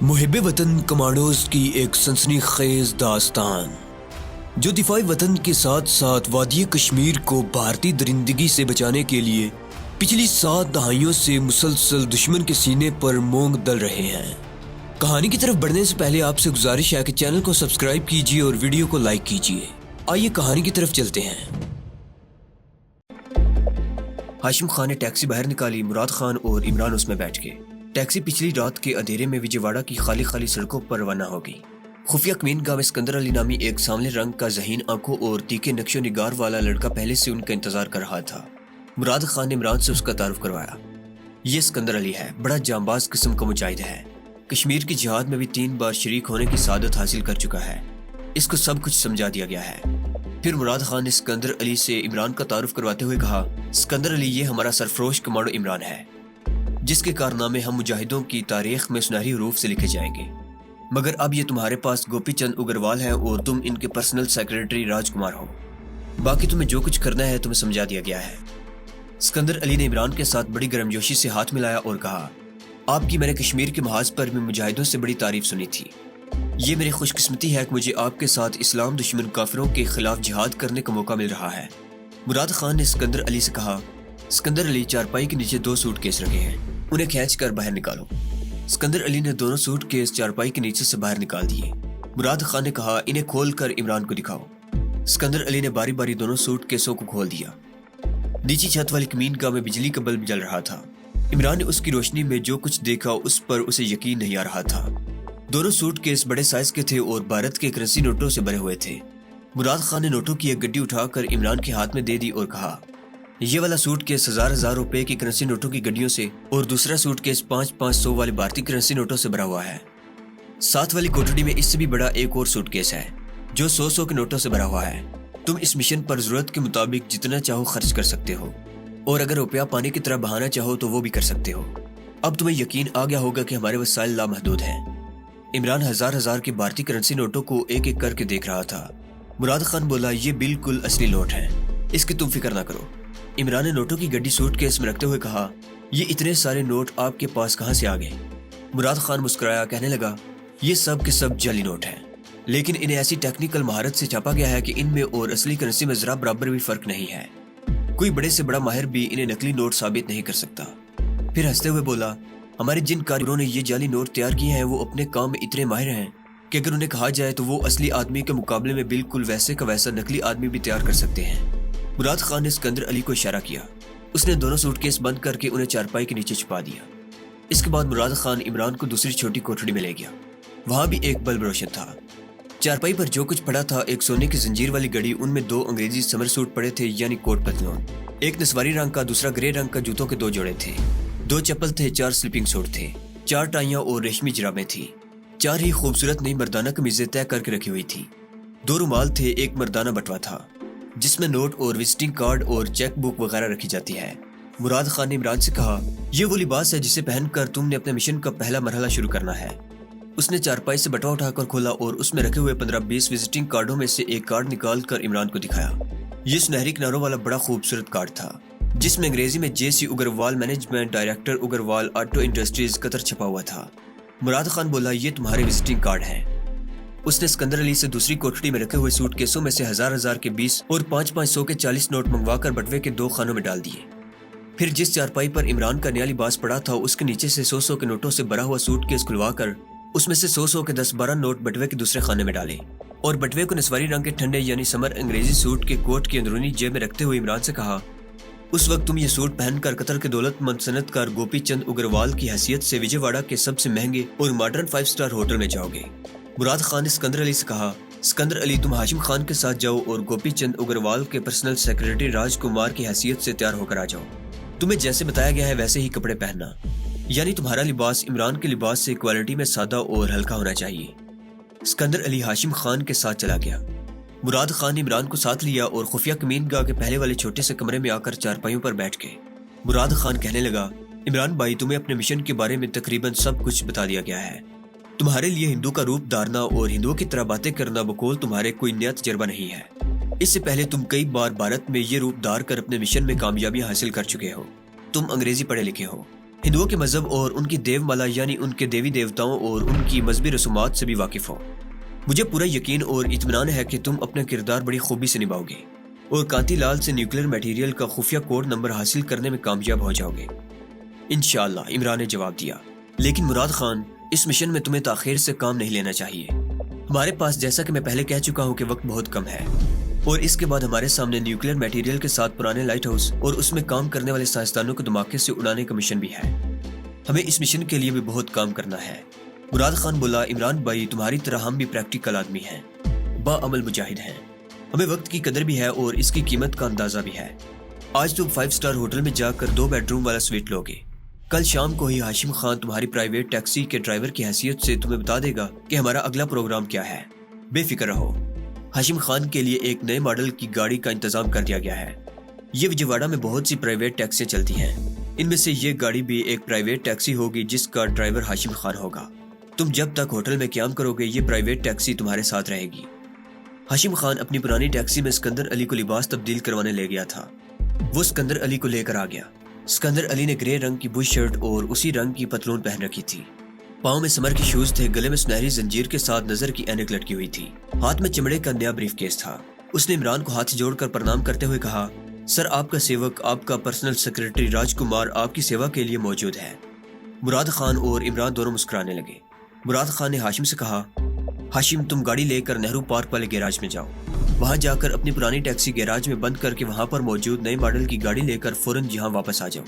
محب وطن کمانڈوز کی ایک سنسنی خیز داستان جو دفاعی وطن کے ساتھ ساتھ وادی کشمیر کو بھارتی درندگی سے بچانے کے لیے پچھلی 7 دہائیوں سے مسلسل دشمن کے سینے پر مونگ دل رہے ہیں۔ کہانی کی طرف بڑھنے سے پہلے آپ سے گزارش ہے کہ چینل کو سبسکرائب کیجیے اور ویڈیو کو لائک کیجیے۔ آئیے کہانی کی طرف چلتے ہیں۔ ہاشم خان نے ٹیکسی باہر نکالی۔ مراد خان اور عمران اس میں بیٹھ گئے۔ ٹیکسی پچھلی رات کے اندھیرے میں وجے واڑہ کی خالی خالی سڑکوں پر روانہ ہو گئی۔ خفیہ کمین گاہ میں اسکندر علی نامی ایک سانولے رنگ کا ذہین آنکھوں اور تیکھے نقش و نگار والا لڑکا پہلے سے ان کا انتظار کر رہا تھا۔ مراد خان نے عمران سے اس کا تعارف کروایا۔ یہ اسکندر علی ہے، بڑا جانباز قسم کا مجاہد ہے، کشمیر کی جہاد میں بھی 3 بار شریک ہونے کی سعادت حاصل کر چکا ہے، اس کو سب کچھ سمجھا دیا گیا ہے۔ پھر مراد خان نے اسکندر علی سے عمران کا تعارف کرواتے ہوئے کہا، اسکندر علی یہ ہمارا سرفروش کمانڈو عمران ہے، جس کے کارنامے ہم مجاہدوں کی تاریخ میں سنہری حروف سے لکھے جائیں گے، مگر اب یہ تمہارے پاس گوپی چند اگروال ہے اور تم ان کے پرسنل سیکریٹری راج کمار ہو، باقی تمہیں جو کچھ کرنا ہے تمہیں سمجھا دیا گیا ہے۔ اسکندر علی نے عمران کے ساتھ بڑی گرم جوشی سے ہاتھ ملایا اور کہا، آپ کی میں نے کشمیر کے محاذ پر بھی مجاہدوں سے بڑی تعریف سنی تھی، یہ میری خوش قسمتی ہے کہ مجھے آپ کے ساتھ اسلام دشمن کافروں کے خلاف جہاد کرنے کا موقع مل رہا ہے۔ مراد خان نے اسکندر علی سے کہا، اسکندر علی چارپائی کے نیچے 2 سوٹ کیس رکھے ہیں، انہیں کھینچ کر باہر نکالو۔ اسکندر علی نے دونوں سوٹ کیس چارپائی کے نیچے سے باہر نکال دیے۔ مراد خان نے کہا، انہیں کھول کر عمران کو دکھاؤ۔ اسکندر علی نے باری باری دونوں سوٹ کیسوں کو کھول دیا۔ نیچی چھت والی کمین گاہ میں بجلی کا بلب جل رہا تھا۔ عمران نے اس کی روشنی میں جو کچھ دیکھا اس پر اسے یقین نہیں آ رہا تھا۔ دونوں سوٹ کیس بڑے سائز کے تھے اور بھارت کے کرنسی نوٹوں سے بھرے ہوئے تھے۔ مراد خان نے نوٹوں کی ایک گڈی اٹھا کر عمران کے ہاتھ میں دے دی اور کہا، یہ والا سوٹ کیس 1000 روپے کی کرنسی نوٹوں کی گڈیوں سے اور دوسرا سوٹ کیس 500 والے بھارتی کرنسی نوٹوں سے بھرا ہوا ہے۔ ساتھ والی کوٹڑی میں اس سے بھی بڑا ایک اور سوٹ کیس ہے جو 100 کے نوٹوں سے بھرا ہوا ہے۔ تم اس مشن پر ضرورت کے مطابق جتنا چاہو خرچ کر سکتے ہو اور اگر روپیہ پانی کی طرح بہانا چاہو تو وہ بھی کر سکتے ہو۔ اب تمہیں یقین آ گیا ہوگا کہ ہمارے وسائل لامحدود ہیں۔ عمران ہزار کے بھارتی کرنسی نوٹوں کو ایک ایک کر کے دیکھ رہا تھا۔ مراد خان بولا، یہ بالکل اصلی نوٹ ہیں، اس کی تم فکر نہ کرو۔ عمران نے نوٹوں کی گڈی سوٹ کیس میں رکھتے ہوئے کہا، یہ اتنے سارے نوٹ آپ کے پاس کہاں سے آ گئے؟ مراد خان مسکرایا، کہنے لگا، یہ سب کے سب جعلی نوٹ ہیں، لیکن انہیں ایسی ٹیکنیکل مہارت سے چھاپا گیا ہے کہ ان میں اور اصلی کرنسی میں ذرا برابر بھی فرق نہیں ہے۔ کوئی بڑے سے بڑا ماہر بھی انہیں نقلی نوٹ ثابت نہیں کر سکتا۔ پھر ہنستے ہوئے بولا، ہمارے جن کاریگروں نے یہ جعلی نوٹ تیار کیے ہیں وہ اپنے کام میں اتنے ماہر ہیں کہ اگر انہیں کہا جائے تو وہ اصلی آدمی کے مقابلے میں بالکل ویسے کا ویسا نقلی آدمی بھی تیار کر سکتے ہیں۔ مراد خان نے اسکندر علی کو اشارہ کیا۔ اس نے دونوں سوٹ کیس بند کر کے انہیں چارپائی کے نیچے چھپا دیا۔ اس کے بعد مراد خان عمران کو دوسری چھوٹی کوٹڑی میں لے گیا۔ وہاں بھی ایک بلب روشن تھا۔ چارپائی پر جو کچھ پڑا تھا، ایک سونے کی زنجیر والی گھڑی، ان میں 2 انگریزی سمر سوٹ پڑے تھے یعنی کوٹ پتلون، ایک نسواری رنگ کا، دوسرا گرے رنگ کا جوتوں کے 2 جوڑے تھے، 2 چپل تھے، 4 سلیپنگ سوٹ تھے، 4 ٹائیاں اور ریشمی جرابیں تھیں، 4 ہی خوبصورت نئی مردانہ قمیضیں طے کر کے رکھی ہوئی تھی، 2 رومال تھے، ایک مردانہ بٹوا تھا جس میں نوٹ اور وزٹنگ کارڈ اور چیک بک وغیرہ رکھی جاتی ہے۔ مراد خان نے عمران سے کہا، یہ وہ لباس ہے جسے پہن کر تم نے اپنے مشن کا پہلا مرحلہ شروع کرنا ہے۔ اس نے چارپائی سے بٹوا اٹھا کر کھولا اور اس میں رکھے ہوئے 15-20 وزٹنگ کارڈوں میں سے ایک کارڈ نکال کر عمران کو دکھایا۔ یہ سنہری کناروں والا بڑا خوبصورت کارڈ تھا جس میں انگریزی میں JC Agarwal management director Agarwal auto industries قطر چھپا ہوا تھا۔ مراد خان بولا، یہ تمہارے وزٹنگ کارڈ ہیں۔ اس نے اسکندر علی سے دوسری کوٹڑی میں رکھے ہوئے سوٹ کیسوں میں سے 1000 کے 20 اور 500 کے 40 نوٹ منگوا کر بٹوے کے 2 خانوں میں ڈال دیے۔ پھر جس چارپائی پر عمران کا نیا لباس پڑا تھا اس کے نیچے سے 100 کے نوٹوں سے بھرا ہوا سوٹ کیس کھلوا کر اس میں سے 100 کے 10-12 نوٹ بٹوے کے دوسرے خانے میں ڈالے اور بٹوے کو نسواری رنگ کے ٹھنڈے یعنی سمر انگریزی سوٹ کے کوٹ کی اندرونی جیب میں رکھتے ہوئے عمران سے کہا، اس وقت تم یہ سوٹ پہن کر قطر کے دولت مند صنعت کار گوپی چند اگروال کی حیثیت سے وجے واڑہ کے سب سے مہنگے اور ماڈرن 5 اسٹار ہوٹل میں جاؤ گے۔ مراد خان نے اسکندر علی سے کہا، اسکندر علی تم ہاشم خان کے ساتھ جاؤ اور گوپی چند اگروال کے پرسنل سیکریٹری راج کمار کی حیثیت سے تیار ہو کر آ جاؤ۔ تمہیں جیسے بتایا گیا ہے ویسے ہی کپڑے پہننا، یعنی تمہارا لباس عمران کے لباس سے کوالٹی میں سادہ اور ہلکا ہونا چاہیے۔ اسکندر علی ہاشم خان کے ساتھ چلا گیا۔ مراد خان نے عمران کو ساتھ لیا اور خفیہ کمین گاہ کے پہلے والے چھوٹے سے کمرے میں آ کر چارپائیوں پر بیٹھ گئے۔ مراد خان کہنے لگا، عمران بھائی تمہیں اپنے مشن کے بارے میں تقریباً سب کچھ بتا دیا گیا ہے۔ تمہارے لیے ہندو کا روپ دھارنا اور ہندوؤں کی طرح باتیں کرنا بقول تمہارے کوئی نیا تجربہ نہیں ہے۔ اس سے پہلے تم کئی بار بھارت میں یہ روپ دھار کر اپنے مشن میں کامیابی حاصل کر چکے ہو۔ تم انگریزی پڑھے لکھے ہو، ہندوؤں کے مذہب اور ان کی دیو مالا یعنی ان کے دیوی دیوتاؤں اور ان کی مذہبی رسومات سے بھی واقف ہو۔ مجھے پورا یقین اور اطمینان ہے کہ تم اپنا کردار بڑی خوبی سے نبھاؤ گے اور کانتی لال سے نیوکلیر میٹیریل کا خفیہ کوڈ نمبر حاصل کرنے میں کامیاب ہو جاؤ گے۔ انشاءاللہ، عمران نے جواب دیا۔ لیکن مراد خان، اس مشن میں تمہیں تاخیر سے کام نہیں لینا چاہیے۔ ہمارے پاس، جیسا کہ میں پہلے کہہ چکا ہوں، کہ وقت بہت کم ہے، اور اس کے بعد ہمارے سامنے نیوکلیر میٹیریل کے ساتھ پرانے لائٹ ہاؤس اور اس میں کام کرنے والے سائنسدانوں کو دھماکے سے اڑانے کا مشن بھی ہے۔ ہمیں اس مشن کے لیے بھی بہت کام کرنا ہے۔ مراد خان بولا، عمران بھائی، تمہاری طرح ہم بھی پریکٹیکل آدمی ہیں، باعمل مجاہد ہیں۔ ہمیں وقت کی قدر بھی ہے اور اس کی قیمت کا اندازہ بھی ہے۔ آج تم 5 اسٹار ہوٹل میں جا کر 2 بیڈ روم والا سویٹ لو گے۔ کل شام کو ہی ہاشم خان تمہاری پرائیویٹ ٹیکسی کے ڈرائیور کی حیثیت سے تمہیں بتا دے گا کہ ہمارا اگلا پروگرام کیا ہے۔ بے فکر رہو، ہاشم خان کے لیے ایک نئے ماڈل کی گاڑی کا انتظام کر دیا گیا ہے۔ یہ وجےواڑہ میں بہت سی پرائیویٹ ٹیکسیاں چلتی ہیں، ان میں سے یہ گاڑی بھی ایک پرائیویٹ ٹیکسی ہوگی جس کا ڈرائیور ہاشم خان ہوگا۔ تم جب تک ہوٹل میں قیام کرو گے، یہ پرائیویٹ ٹیکسی تمہارے ساتھ رہے گی۔ ہاشم خان اپنی پرانی ٹیکسی میں اسکندر علی کو لباس تبدیل کروانے لے گیا تھا۔ وہ اسکندر علی کو لے کر آ گیا۔ اسکندر علی نے گرے رنگ کی بش شرٹ اور اسی رنگ کی پتلون پہن رکھی تھی۔ پاؤں میں سمر کے شوز تھے، گلے میں سنہری زنجیر کے ساتھ نظر کی اینک لٹکی ہوئی تھی، ہاتھ میں چمڑے کا نیا بریف کیس تھا۔ اس نے عمران کو ہاتھ جوڑ کر پرنام کرتے ہوئے کہا، سر، آپ کا سیوک، آپ کا پرسنل سیکرٹری راج کمار آپ کی سیوا کے لیے موجود ہے۔ مراد خان اور عمران دونوں مسکرانے لگے۔ مراد خان نے ہاشم سے کہا، ہاشم، تم گاڑی لے کر نہرو پارک والے گیراج میں جاؤ، وہاں جا کر اپنی پرانی ٹیکسی گیراج میں بند کر کے وہاں پر موجود نئے ماڈل کی گاڑی لے کر فوراً یہاں واپس آ جاؤ۔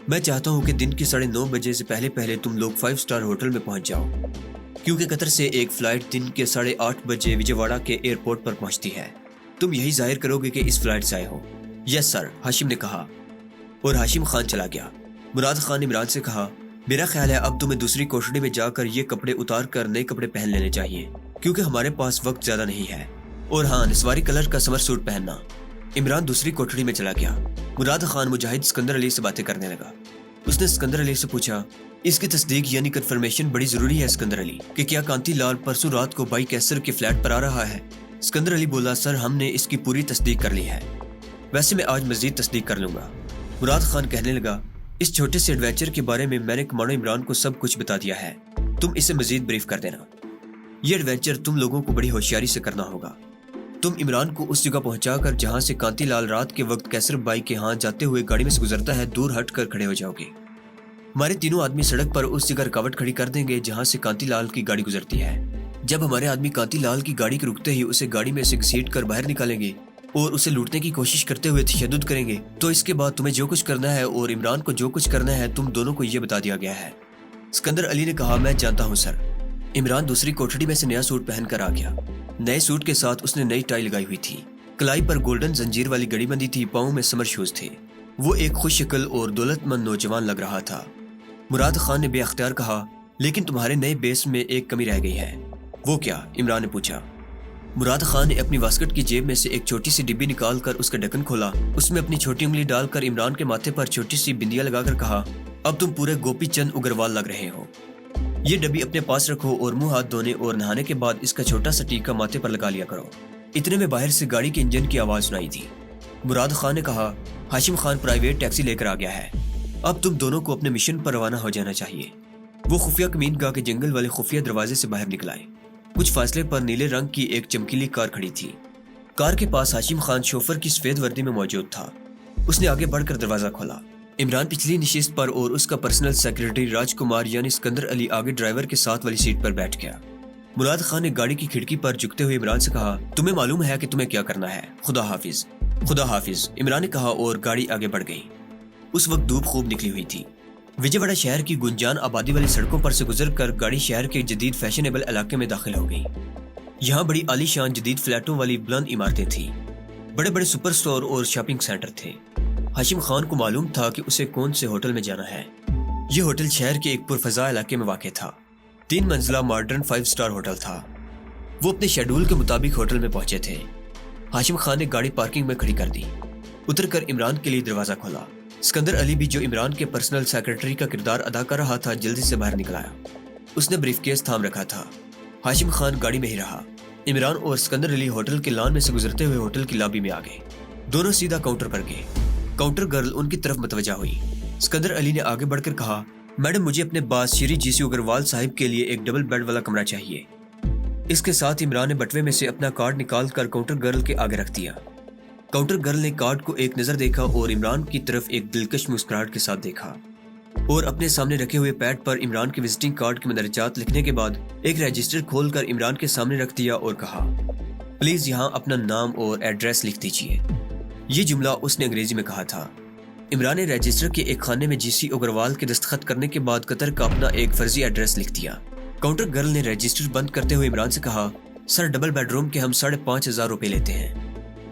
میں چاہتا ہوں کہ دن کے 9:30 بجے سے پہلے تم لوگ 5 اسٹار ہوٹل میں پہنچ جاؤ، کیونکہ قطر سے ایک فلائٹ دن کے 8:30 بجے وجےواڑہ کے ایئرپورٹ پر پہنچتی ہے۔ تم یہی ظاہر کرو گے کہ اس فلائٹ سے آئے ہو۔ یس سر، ہاشم نے کہا، اور ہاشم خان چلا گیا۔ مراد خان نے عمران سے کہا، میرا خیال ہے اب تمہیں دوسری کوٹڑی میں جا کر یہ کپڑے اتار کر نئے کپڑے پہن لینے چاہیے، کیونکہ ہمارے پاس وقت زیادہ نہیں ہے، اور ہاں، نسواری کلر کا سمر سوٹ پہننا۔ عمران دوسری کوٹڑی میں چلا گیا۔ مراد خان مجاہد اسکندر علی سے باتیں کرنے لگا۔ اس نے اسکندر علی سے پوچھا، اس کی تصدیق یعنی کنفرمیشن بڑی ضروری ہے اسکندر علی، کہ کیا کانتی لال پرسوں رات کو بائی کیسر کے فلیٹ پر آ رہا ہے؟ اسکندر علی بولا، سر، ہم نے اس کی پوری تصدیق کر لی ہے، ویسے میں آج مزید تصدیق کر لوں گا۔ مراد خان کہنے لگا، اس چھوٹے سے ایڈونچر کے بارے میں نے کمانڈو عمران کو سب کچھ بتا دیا ہے، تم اسے مزید بریف کر دینا۔ یہ ایڈونچر تم لوگوں کو بڑی ہوشیاری سے کرنا ہوگا۔ تم عمران کو اس جگہ پہنچا کر جہاں سے کانتی لال رات کے وقت کیسر بائی کے ہاں جاتے ہوئے گاڑی میں سے گزرتا ہے، دور ہٹ کر کھڑے ہو جاؤ گے۔ ہمارے تینوں آدمی سڑک پر اس جگہ رکاوٹ کھڑی کر دیں گے جہاں سے کانتی لال کی گاڑی گزرتی ہے۔ جب ہمارے آدمی کانتی لال کی گاڑی کے رکتے ہی اسے گاڑی میں سے گھسیٹ کر باہر نکالیں گے اور اسے لوٹنے کی کوشش کرتے ہوئے تشدد کریں گے، تو اس کے بعد تمہیں جو کچھ کرنا ہے اور عمران کو جو کچھ کرنا ہے، تم دونوں کو یہ بتا دیا گیا ہے۔ اسکندر علی نے کہا، میں جانتا ہوں سر۔ عمران دوسری کوٹڑی میں سے نیا سوٹ پہن کر آ گیا۔ نئے سوٹ کے ساتھ اس نے نئی ٹائی لگائی ہوئی تھی، کلائی پر گولڈن زنجیر والی گڑی بندی تھی، پاؤں میں سمر شوز تھے۔ وہ ایک خوش شکل اور دولت مند نوجوان لگ رہا تھا۔ مراد خان نے بے اختیار کہا، لیکن تمہارے نئے بیس میں ایک کمی رہ گئی ہے۔ وہ کیا؟ عمران نے پوچھا۔ مراد خان نے اپنی واسکٹ کی جیب میں سے ایک چھوٹی سی ڈبی نکال کر اس کا ڈھکن کھولا، اس میں اپنی چھوٹی انگلی ڈال کر عمران کے ماتھے پر چھوٹی سی بندیاں لگا کر کہا، اب تم پورے گوپی چند اگروال لگ رہے ہو۔ یہ ڈبی اپنے پاس رکھو اور منہ ہاتھ دھونے اور نہانے کے بعد اس کا چھوٹا سا ٹیکا ماتھے پر لگا لیا کرو۔ اتنے میں باہر سے گاڑی کے انجن کی آواز سنائی تھی۔ مراد خان نے کہا، ہاشم خان پرائیویٹ ٹیکسی لے کر آ گیا ہے، اب تم دونوں کو اپنے مشن پر روانہ ہو جانا چاہیے۔ وہ خفیہ کمین گاہ کے جنگل والے خفیہ دروازے سے باہر نکل آئے۔ کچھ فاصلے پر نیلے رنگ کی ایک چمکیلی کار کھڑی تھی۔ کار کے پاس ہاشم خان شوفر کی سفید وردی میں موجود تھا۔ اس نے آگے بڑھ کر دروازہ کھولا۔ عمران پچھلی نشست پر اور اس کا پرسنل سیکرٹری راج کمار یعنی اسکندر علی آگے ڈرائیور کے ساتھ والی سیٹ پر بیٹھ گیا۔ مراد خان نے گاڑی کی کھڑکی پر جھکتے ہوئے عمران سے کہا، تمہیں معلوم ہے کہ تمہیں کیا کرنا ہے، خدا حافظ۔ خدا حافظ، عمران نے کہا اور گاڑی آگے بڑھ گئی۔ اس وقت دھوپ خوب نکلی ہوئی تھی۔ وجےواڑہ شہر کی گنجان آبادی والی سڑکوں پر سے گزر کر گاڑی شہر کے جدید فیشنیبل علاقے میں داخل ہو گئی۔ یہاں بڑی عالی شان جدید فلیٹوں والی بلند عمارتیں تھیں، بڑے بڑے سپر سٹور اور شاپنگ سینٹر تھے۔ ہاشم خان کو معلوم تھا کہ اسے کون سے ہوٹل میں جانا ہے۔ یہ ہوٹل شہر کے ایک پرفضا علاقے میں واقع تھا۔ 3 منزلہ ماڈرن 5 اسٹار ہوٹل تھا۔ وہ اپنے شیڈول کے مطابق ہوٹل میں پہنچے تھے۔ ہاشم خان نے گاڑی پارکنگ میں کھڑی کر دی، اتر کر عمران کے لیے دروازہ کھولا۔ اسکندر علی بھی، جو عمران کے پرسنل سیکرٹری کا کردار ادا کر رہا تھا، جلدی سے باہر نکل آیا۔ اس نے بریف کیس تھام رکھا تھا۔ ہاشم خان گاڑی میں ہی رہا۔ عمران اور اسکندر علی ہوٹل کے لان میں سے گزرتے ہوئے ہوٹل کی لابی میں آ گئے۔ دونوں سیدھا کاؤنٹر پر گئے۔ کاؤنٹر گرل ان کی طرف متوجہ ہوئی۔ اسکندر علی نے آگے بڑھ کر کہا، میڈم مجھے اپنے باس شری جی سی اگروال صاحب کے لیے ایک ڈبل بیڈ والا کمرہ چاہیے۔ اس کے ساتھ عمران نے بٹوے میں سے اپنا کارڈ نکال کر کاؤنٹر گرل کے آگے رکھ دیا۔ کاؤنٹر گرل نے کارڈ کو ایک نظر دیکھا اور عمران کی طرف ایک دلکش مسکراہٹ کے ساتھ دیکھا اور اپنے سامنے رکھے ہوئے پیڈ پر عمران کے وزٹنگ کارڈ کے مندرجات لکھنے کے بعد ایک رجسٹر کھول کر عمران کے سامنے رکھ دیا اور کہا، پلیز یہاں اپنا نام اور ایڈریس لکھ دیجیے۔ یہ جملہ اس نے انگریزی میں کہا تھا۔ عمران نے رجسٹر کے ایک خانے میں جی سی اگروال کے دستخط کرنے کے بعد قطر کا اپنا ایک فرضی ایڈریس لکھ دیا۔ کاؤنٹر گرل نے رجسٹر بند کرتے ہوئے عمران سے کہا، سر ڈبل بیڈ روم کے ہم 5,500 روپے لیتے ہیں۔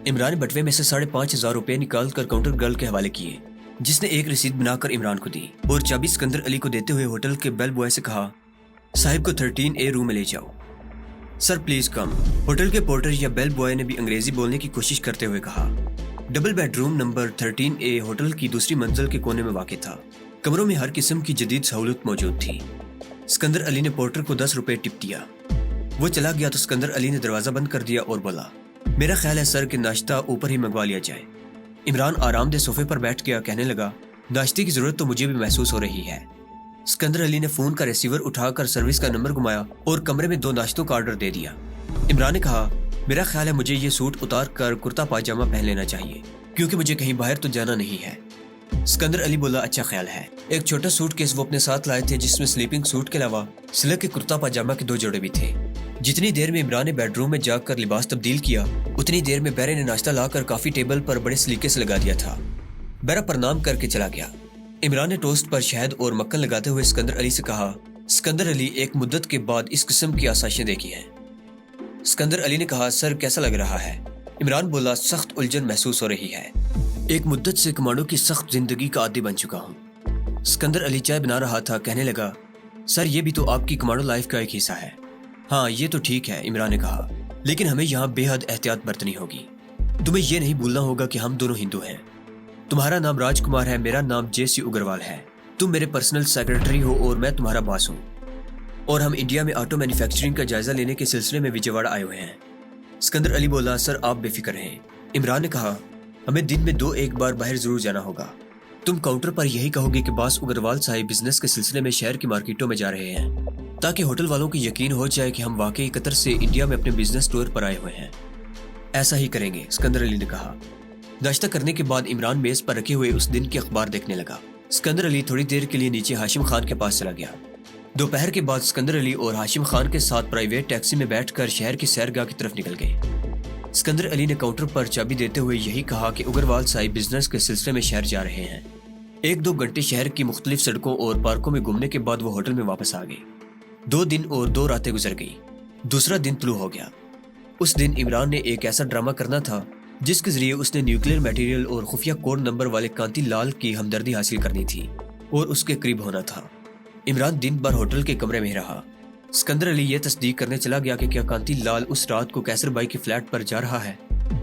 عمران نے بٹوے میں سے 5,500 روپے نکال کر کاؤنٹر گرل کے حوالے کیے، جس نے ایک رسید بنا کر عمران کو دی اور چابی اسکندر علی کو دیتے ہوئے ہوٹل کے بیل بوائے سے کہا، صاحب کو 13A روم میں لے جاؤ۔ Sir please come. ہوٹل کے پورٹر یا بیل بوائے نے بھی انگریزی بولنے کی کوشش کرتے ہوئے کہا۔ Double bed room number 13A hotel کی دوسری منزل کے کونے میں واقع تھا۔ کمروں میں ہر قسم کی جدید سہولت موجود تھی۔ اسکندر علی نے پورٹر کو 10 روپے ٹپ دیا۔ وہ چلا گیا تو اسکندر علی نے دروازہ بند کر دیا اور بولا، میرا خیال ہے سر کہ ناشتہ اوپر ہی منگوا لیا جائے۔ عمران آرام دہ صوفے پر بیٹھ گیا، کہنے لگا، ناشتے کی ضرورت تو مجھے بھی محسوس ہو رہی ہے۔ اسکندر علی نے فون کا ریسیور اٹھا کر سروس کا نمبر گھمایا اور کمرے میں 2 ناشتوں کا آرڈر دے دیا۔ عمران نے کہا، میرا خیال ہے مجھے یہ سوٹ اتار کر کرتا پاجامہ پہن لینا چاہیے کیونکہ مجھے کہیں باہر تو جانا نہیں ہے۔ اسکندر علی بولا، اچھا خیال ہے۔ ایک چھوٹا سوٹ کیس وہ اپنے ساتھ لائے تھے جس میں سلیپنگ سوٹ کے علاوہ سلک کے کرتا پاجامہ کے 2 جوڑے بھی تھے۔ جتنی دیر میں عمران نے بیڈ روم میں جا کر لباس تبدیل کیا، اتنی دیر میں بیرے نے ناشتہ لا کر کافی ٹیبل پر بڑے سلیقے سے لگا دیا تھا۔ بیرا پرنام کر کے چلا گیا۔ عمران نے ٹوسٹ پر شہد اور مکھن لگاتے ہوئے اسکندر علی سے کہا، اسکندر علی ایک مدت کے بعد اس قسم کی آسائشیں دیکھی ہیں۔ اسکندر علی نے کہا، سر کیسا لگ رہا ہے؟ عمران بولا، سخت الجھن محسوس ہو رہی ہے۔ ایک مدت سے کمانڈو کی سخت زندگی کا عادی بن چکا ہوں۔ اسکندر علی چائے بنا رہا تھا، کہنے لگا، سر یہ بھی تو آپ کی کمانڈو لائف کا ایک حصہ ہے۔ ہاں یہ تو ٹھیک ہے، عمران نے کہا، لیکن ہمیں یہاں بے حد احتیاط برتنی ہوگی۔ تمہیں یہ نہیں بھولنا ہوگا کہ ہم دونوں ہندو ہیں۔ تمہارا نام راج کمار ہے، میرا نام جے سی اگروال ہے۔ تم میرے پرسنل سیکرٹری ہو اور میں تمہارا باس ہوں، اور ہم انڈیا میں آٹو مینوفیکچرنگ کا جائزہ لینے کے سلسلے میں وجے واڑہ آئے ہوئے ہیں۔ اسکندر علی بولا، سر آپ بے فکر ہیں۔ عمران نے کہا، ہمیں دن میں 2-1 بار باہر ضرور جانا ہوگا۔ تم کاؤنٹر پر یہی کہو گے کہ باس اگروال صاحب بزنس کے سلسلے میں شہر کی مارکیٹوں میں جا رہے ہیں، تاکہ ہوٹل والوں کو یقین ہو جائے کہ ہم واقعی قطر سے انڈیا میں اپنے بزنس ٹور پر آئے ہوئے ہیں۔ ایسا ہی کریں گے، اسکندر علی نے کہا۔ ناشتہ کرنے کے بعد عمران میز پر رکھے ہوئے اس دن کے اخبار دیکھنے لگا۔ اسکندر علی تھوڑی دیر کے لیے نیچے ہاشم خان کے پاس چلا گیا۔ دوپہر کے بعد اسکندر علی اور ہاشم خان کے ساتھ پرائیویٹ ٹیکسی میں بیٹھ کر شہر کی سیرگاہ کی طرف نکل گئے۔ اسکندر علی نے کاؤنٹر پر چابی دیتے ہوئے یہی کہا کہ اگروال صاحب بزنس کے سلسلے میں شہر جا رہے ہیں۔ 1-2 گھنٹے شہر کی مختلف سڑکوں اور پارکوں میں گھومنے کے بعد وہ ہوٹل میں واپس آ گئے۔ 2 دن اور 2 راتیں گزر گئی۔ دوسرا دن طلوع ہو گیا۔ اس دن عمران نے ایک ایسا ڈرامہ کرنا تھا جس کے ذریعے اس نے نیوکلیئر میٹیریل اور خفیہ کوڈ نمبر والے کانتی لال کی ہمدردی حاصل کرنی تھی اور اس کے قریب ہونا تھا۔ عمران دن بھر ہوٹل کے کمرے میں رہا۔ اسکندر علی یہ تصدیق کرنے چلا گیا کہ کیا کانتی لال اس رات کو کیسر بائی کے فلیٹ پر جا رہا ہے۔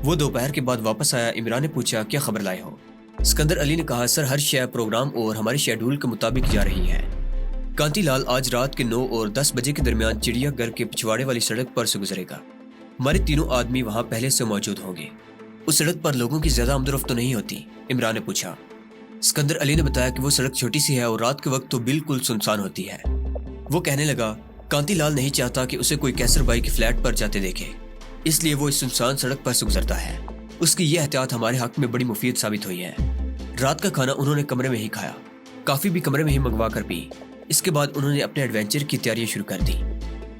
وہ دوپہر کے بعد واپس آیا۔ عمران نے پوچھا، کیا خبر لائے ہو؟ اسکندر علی نے کہا، سر ہر شے پروگرام اور ہمارے شیڈول کے مطابق جا رہی ہے۔ کانتی لال آج رات کے 9 اور 10 بجے کے درمیان چڑیا گھر کے پچھواڑے والی سڑک پر سے گزرے گا۔ ہمارے تینوں آدمی وہاں پہلے سے موجود ہوں گے۔ اس سڑک پر لوگوں کی زیادہ آمد و رفت تو نہیں ہوتی؟ عمران نے پوچھا۔ اسکندر علی نے بتایا کہ وہ سڑک چھوٹی سی ہے اور رات کے وقت تو بالکل سنسان ہوتی ہے۔ وہ کہنے لگا، کانتی لال نہیں چاہتا کہ اسے کوئی کیسر بائی کے فلیٹ پر جاتے دیکھے، اس لیے وہ اس سنسان سڑک پر سے گزرتا ہے۔ اس کی یہ احتیاط ہمارے حق میں بڑی مفید ثابت ہوئی ہے۔ رات کا کھانا انہوں نے کمرے میں ہی کھایا، کافی بھی کمرے میں ہی منگوا کر پی۔ اس کے بعد انہوں نے اپنے ایڈونچر کی تیاریاں شروع کر دی۔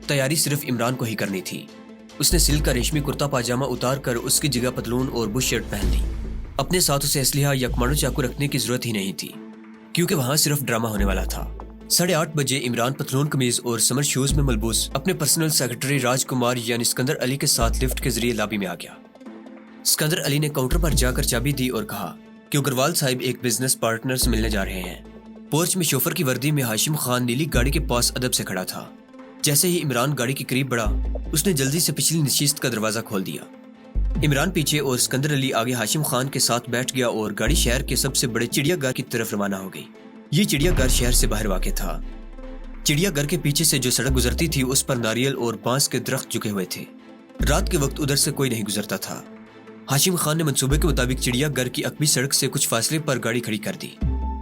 تیاری صرف عمران کو ہی کرنی تھی۔ اس نے سلک کا ریشمی کرتا پاجامہ اتار کر اس کی جگہ پتلون اور بش شرٹ پہن لی۔ اپنے ساتھ اسے اسلحہ یا کمانڈو چاقو رکھنے کی ضرورت ہی نہیں تھی کیونکہ وہاں صرف ڈرامہ ہونے والا تھا۔ 8:30 بجے عمران پتلون قمیض اور سمر شوز میں ملبوس اپنے پرسنل سیکرٹری راج کمار یعنی اسکندر علی کے ساتھ لفٹ کے ذریعے لابی میں آ گیا۔ اسکندر علی نے کاؤنٹر پر جا کر چابی دی اور کہا کہ اگروال صاحب ایک بزنس پارٹنر سے ملنے جا رہے ہیں۔ پورچ میں شوفر کی وردی میں ہاشم خان نیلی گاڑی کے پاس ادب سے کھڑا تھا۔ جیسے ہی عمران گاڑی کے قریب بڑھا، اس نے جلدی سے پچھلی نشست کا دروازہ کھول دیا۔ عمران پیچھے اور اسکندر علی آگے ہاشم خان کے ساتھ بیٹھ گیا اور گاڑی شہر کے سب سے بڑے چڑیا گھر کی طرف روانہ ہو گئی۔ یہ چڑیا گھر شہر سے باہر واقع تھا۔ چڑیا گھر کے پیچھے سے جو سڑک گزرتی تھی اس پر ناریل اور بانس کے درخت جھکے ہوئے تھے۔ رات کے وقت ادھر سے کوئی نہیں گزرتا تھا۔ ہاشم خان نے منصوبے کے مطابق چڑیا گھر کی عقبی سڑک سے کچھ فاصلے پر گاڑی کھڑی کر دی۔